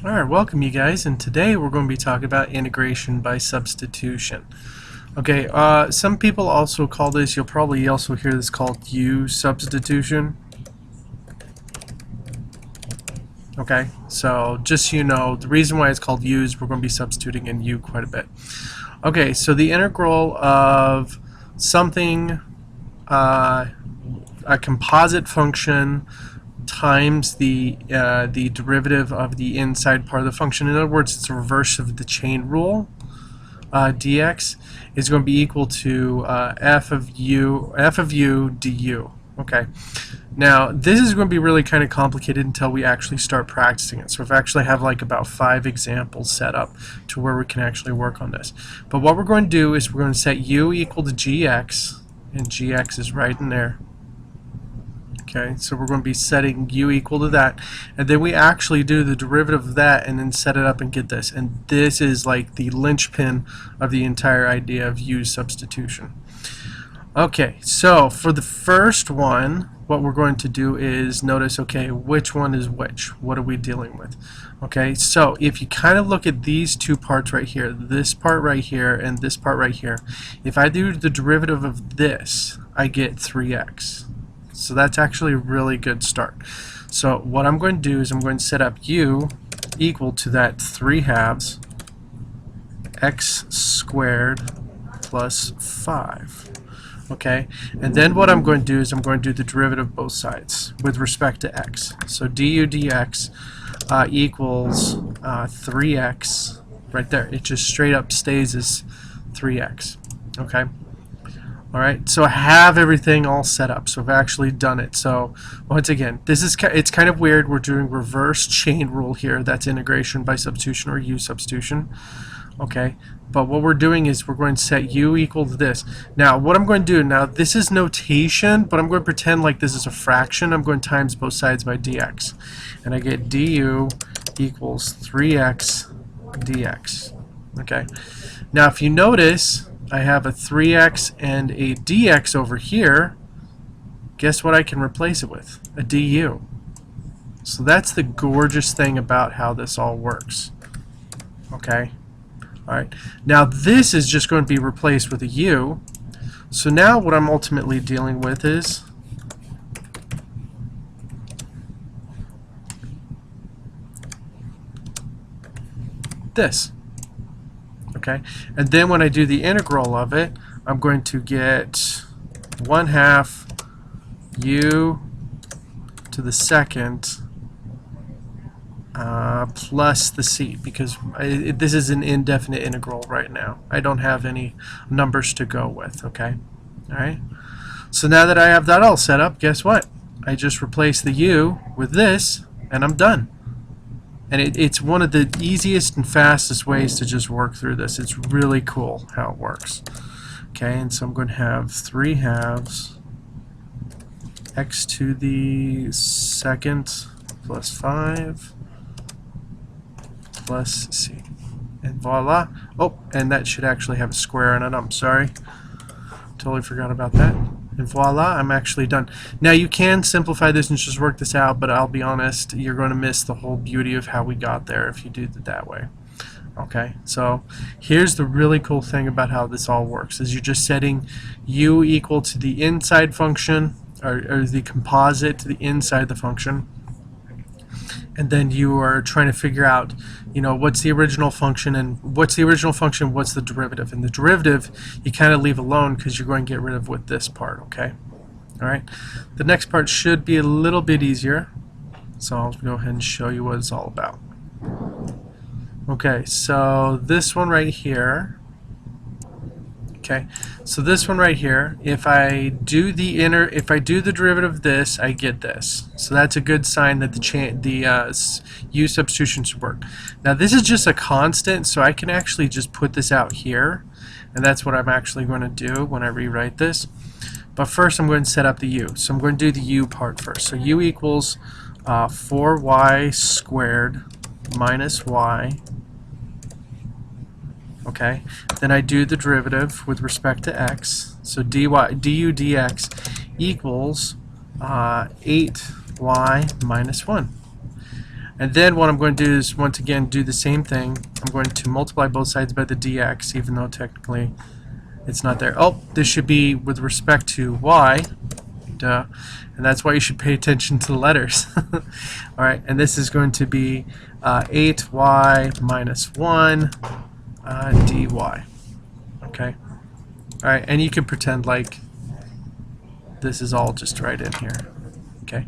Alright, welcome you guys, and today we're going to be talking about integration by substitution. Okay, some people also call this, you'll probably also hear this called U substitution. Okay, so just so you know, the reason why it's called U is we're going to be substituting in U quite a bit. Okay, so the integral of something, a composite function times the derivative of the inside part of the function. In other words, it's a reverse of the chain rule. Dx is going to be equal to f of u du. Okay. Now this is going to be really kind of complicated until we actually start practicing it. So I actually have like about 5 examples set up to where we can actually work on this. But what we're going to do is we're going to set u equal to gx, and gx is right in there. Okay, so we're going to be setting u equal to that, and then we actually do the derivative of that and then set it up and get this. And this is like the linchpin of the entire idea of u substitution. Okay, so for the first one, what we're going to do is notice, okay, which one is which? What are we dealing with? Okay, so if you kind of look at these two parts right here, this part right here and this part right here, if I do the derivative of this, I get 3x. So that's actually a really good start. So what I'm going to do is I'm going to set up u equal to that 3/2 x squared plus 5. Okay, and then what I'm going to do is I'm going to do the derivative of both sides with respect to x. So du dx equals 3x right there. It just straight up stays as 3x. Okay. Alright, so I have everything all set up, so I've actually done it. So once again, it's kind of weird. We're doing reverse chain rule here. That's integration by substitution, or u substitution. Okay, but what we're doing is we're going to set u equal to this. Now what I'm going to do, now this is notation, but I'm going to pretend like this is a fraction. I'm going to times both sides by dx, and I get du equals 3x dx. Okay, now if you notice, I have a 3x and a dx over here. Guess what I can replace it with? A du. So that's the gorgeous thing about how this all works. Okay? Alright. Now this is just going to be replaced with a u. So now what I'm ultimately dealing with is this. Okay, and then when I do the integral of it, I'm going to get 1/2 u to the second plus the c, because this is an indefinite integral right now. I don't have any numbers to go with. Okay, all right. So now that I have that all set up, guess what? I just replace the u with this, and I'm done. And it's one of the easiest and fastest ways to just work through this. It's really cool how it works. Okay, and so I'm going to have 3/2 x to the second plus 5 plus c. And voila. Oh, and that should actually have a square in it. I'm sorry. Totally forgot about that. And voila, I'm actually done. Now you can simplify this and just work this out, but I'll be honest, you're going to miss the whole beauty of how we got there if you do it that way. Okay, so here's the really cool thing about how this all works, is you're just setting u equal to the inside function, or the composite to the inside the function, and then you are trying to figure out, you know, what's the original function, and what's the original function, what's the derivative. And the derivative you kind of leave alone because you're going to get rid of with this part. Okay, all right. The next part should be a little bit easier, so I'll go ahead and show you what it's all about. Okay, so this one right here. Okay, so this one right here, if I do the derivative of this, I get this. So that's a good sign that the u substitution should work. Now this is just a constant, so I can actually just put this out here, and that's what I'm actually going to do when I rewrite this. But first I'm going to set up the u. So I'm going to do the u part first. So u equals 4y squared minus y. Okay, then I do the derivative with respect to x. So du dx equals 8y minus 1. And then what I'm going to do is, once again, do the same thing. I'm going to multiply both sides by the dx, even though technically it's not there. Oh, this should be with respect to y. Duh. And that's why you should pay attention to the letters. Alright, and this is going to be 8y minus 1 dy. Okay? Alright, and you can pretend like this is all just right in here. Okay?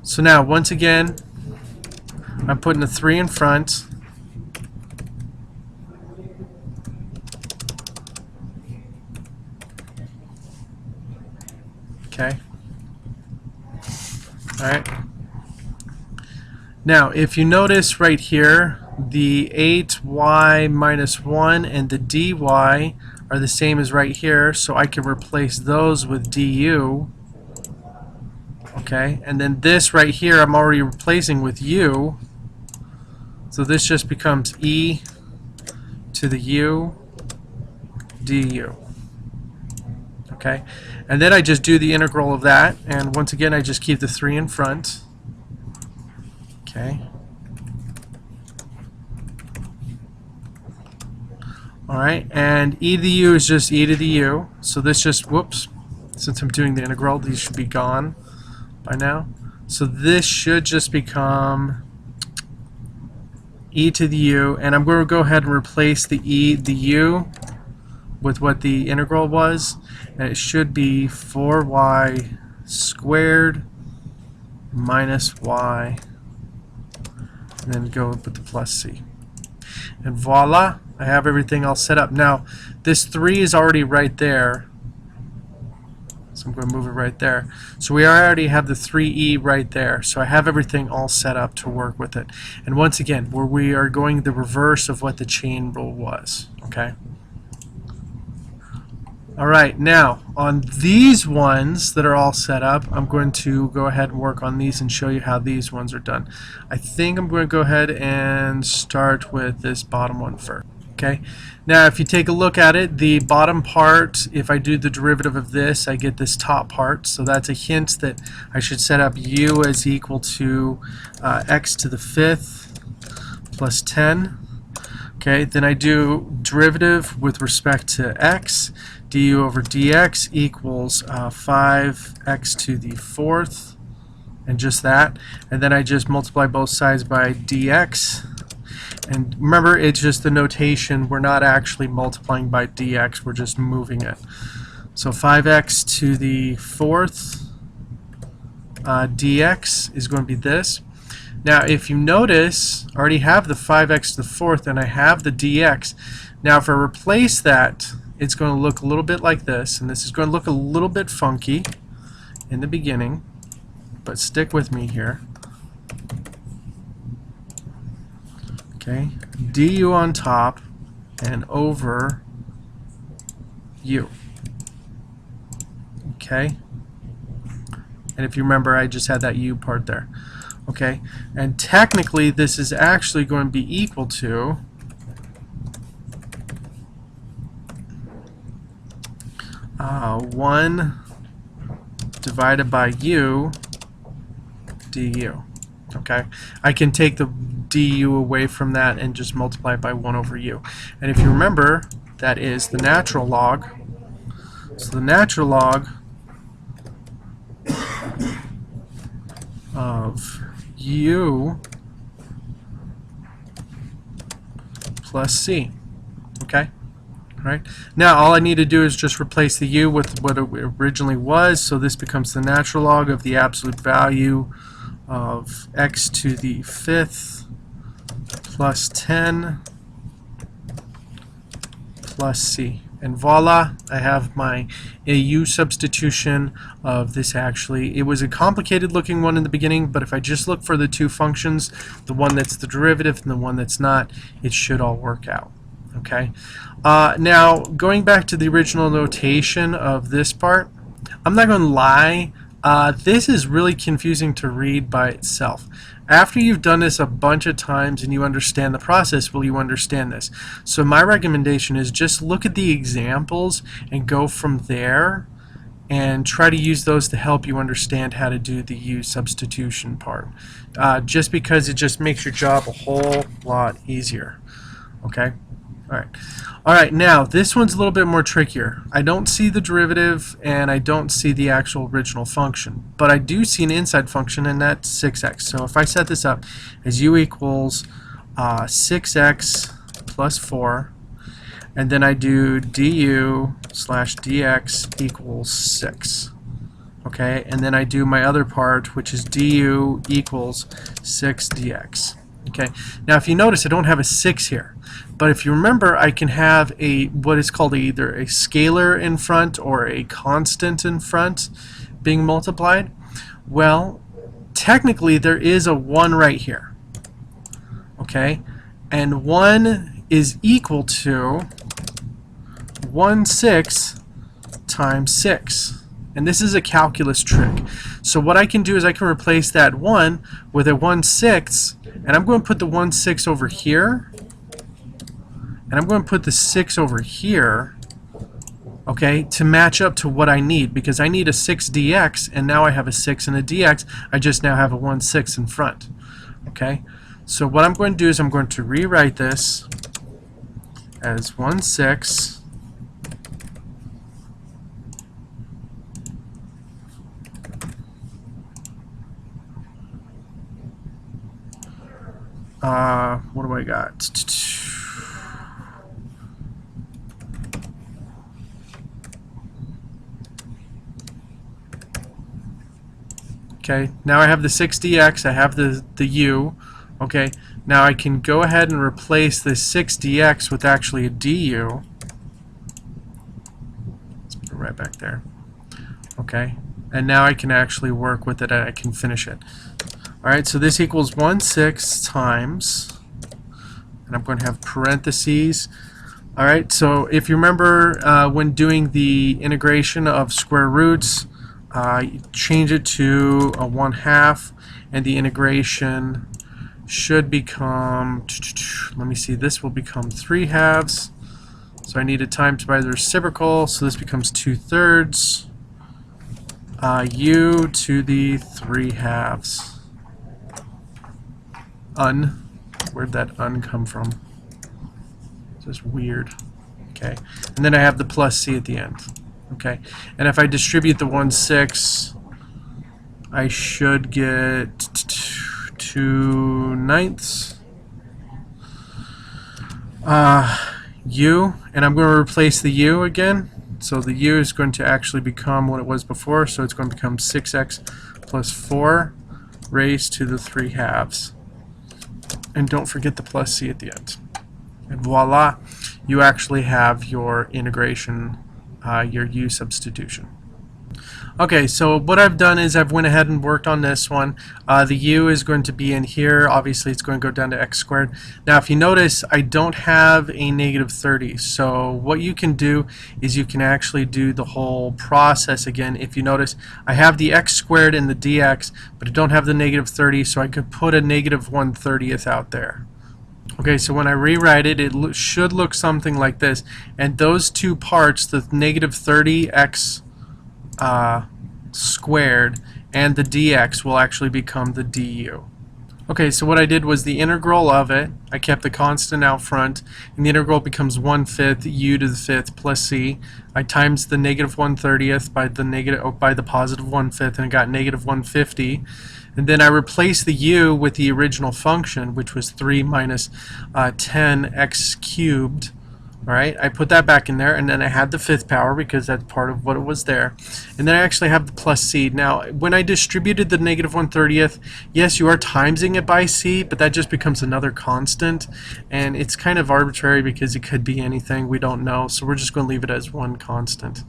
So now, once again, I'm putting a 3 in front. Okay. Alright. Now, if you notice right here, the 8y minus 1 and the dy are the same as right here, so I can replace those with du. Okay, and then this right here I'm already replacing with u. So this just becomes e to the u du. Okay, and then I just do the integral of that, and once again I just keep the 3 in front. Okay. Alright, and e to the u is just e to the u. So this just, whoops, since I'm doing the integral, these should be gone by now. So this should just become e to the u, and I'm going to go ahead and replace the u with what the integral was, and it should be 4y squared minus y, and then go with the plus c. And voila, I have everything all set up. Now, this 3 is already right there, so I'm going to move it right there. So we already have the 3e right there, so I have everything all set up to work with it. And once again, where we are going the reverse of what the chain rule was. Okay. Alright, now on these ones that are all set up, I'm going to go ahead and work on these and show you how these ones are done. I think I'm going to go ahead and start with this bottom one first. Okay. Now if you take a look at it, the bottom part, if I do the derivative of this, I get this top part. So that's a hint that I should set up u as equal to x to the 5th plus 10. Okay, then I do derivative with respect to x. Du over dx equals 5x to the 4th, and just that. And then I just multiply both sides by dx. And remember, it's just the notation. We're not actually multiplying by dx, we're just moving it. So 5x to the 4th dx is going to be this. Now if you notice, I already have the 5x to the 4th and I have the dx. Now if I replace that, it's going to look a little bit like this, and this is going to look a little bit funky in the beginning, but stick with me here. Okay, du on top and over u. Okay, and if you remember, I just had that u part there. Okay, and technically this is actually going to be equal to uh, 1 divided by u du. Okay, I can take the du away from that and just multiply it by 1 over u. And if you remember, that is the natural log. So the natural log of u plus c. Okay? Right? Now all I need to do is just replace the u with what it originally was, so this becomes the natural log of the absolute value of x to the 5th plus 10 plus c. And voila, I have my u substitution of this. Actually, it was a complicated looking one in the beginning, but if I just look for the two functions, the one that's the derivative and the one that's not, it should all work out. Okay. Now, going back to the original notation of this part, I'm not going to lie, this is really confusing to read by itself. After you've done this a bunch of times and you understand the process, will you understand this? So my recommendation is just look at the examples and go from there and try to use those to help you understand how to do the U substitution part. Just because it just makes your job a whole lot easier. Okay? Alright, now this one's a little bit more trickier. I don't see the derivative and I don't see the actual original function, but I do see an inside function, and that's 6x. So if I set this up as u equals 6x plus 4, and then I do du slash dx equals 6. Okay, and then I do my other part, which is du equals 6 dx. Okay, now if you notice, I don't have a 6 here. But if you remember, I can have what is called either a scalar in front or a constant in front being multiplied. Well, technically there is a 1 right here. Okay, and 1 is equal to 1/6 times 6. And this is a calculus trick. So what I can do is I can replace that 1 with a 1/6, and I'm going to put the 1/6 over here, and I'm going to put the 6 over here, okay, to match up to what I need, because I need a 6 dx, and now I have a 6 and a dx. I just now have a 1/6 in front. Okay, so what I'm going to do is I'm going to rewrite this as 1/6 what do I got? Okay, now I have the 6dx, I have the u. Okay, now I can go ahead and replace the 6dx with actually a du. Let's put it right back there. Okay, and now I can actually work with it and I can finish it. Alright, so this equals 1/6 times, and I'm going to have parentheses. Alright, so if you remember when doing the integration of square roots, change it to a 1/2, and the integration should become, let me see, this will become 3/2. So I need it times by the reciprocal, so this becomes 2/3. U to the 3/2. Where'd that come from? It's just weird. Okay, and then I have the plus c at the end. Okay, and if I distribute the 1/6, I should get 2/9 u, and I'm going to replace the u again. So the u is going to actually become what it was before, so it's going to become 6x plus 4 raised to the 3/2. And don't forget the plus c at the end. And voila, you actually have your integration, your u substitution. Okay, so what I've done is I've went ahead and worked on this one. The u is going to be in here. Obviously, it's going to go down to x squared. Now, if you notice, I don't have a -30. So what you can do is you can actually do the whole process again. If you notice, I have the x squared and the dx, but I don't have the -30, so I could put a -1/30 out there. Okay, so when I rewrite it, it should look something like this. And those two parts, the -30x squared and the dx, will actually become the du. Okay, so what I did was the integral of it, I kept the constant out front, and the integral becomes 1/5 u to the 5th plus c. I times the -1/30 by the positive 1/5, and I got -150. And then I replaced the u with the original function, which was 3 minus 10x cubed. Alright, I put that back in there, and then I had the 5th power because that's part of what it was there. And then I actually have the plus c. Now, when I distributed the -1/30, yes, you are timesing it by c, but that just becomes another constant. And it's kind of arbitrary because it could be anything, we don't know. So we're just going to leave it as one constant.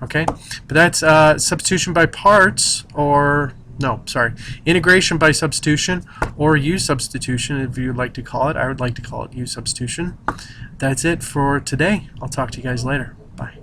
Okay, but that's substitution by parts, or no, sorry, integration by substitution, or U substitution if you'd like to call it. I would like to call it U substitution. That's it for today. I'll talk to you guys later. Bye.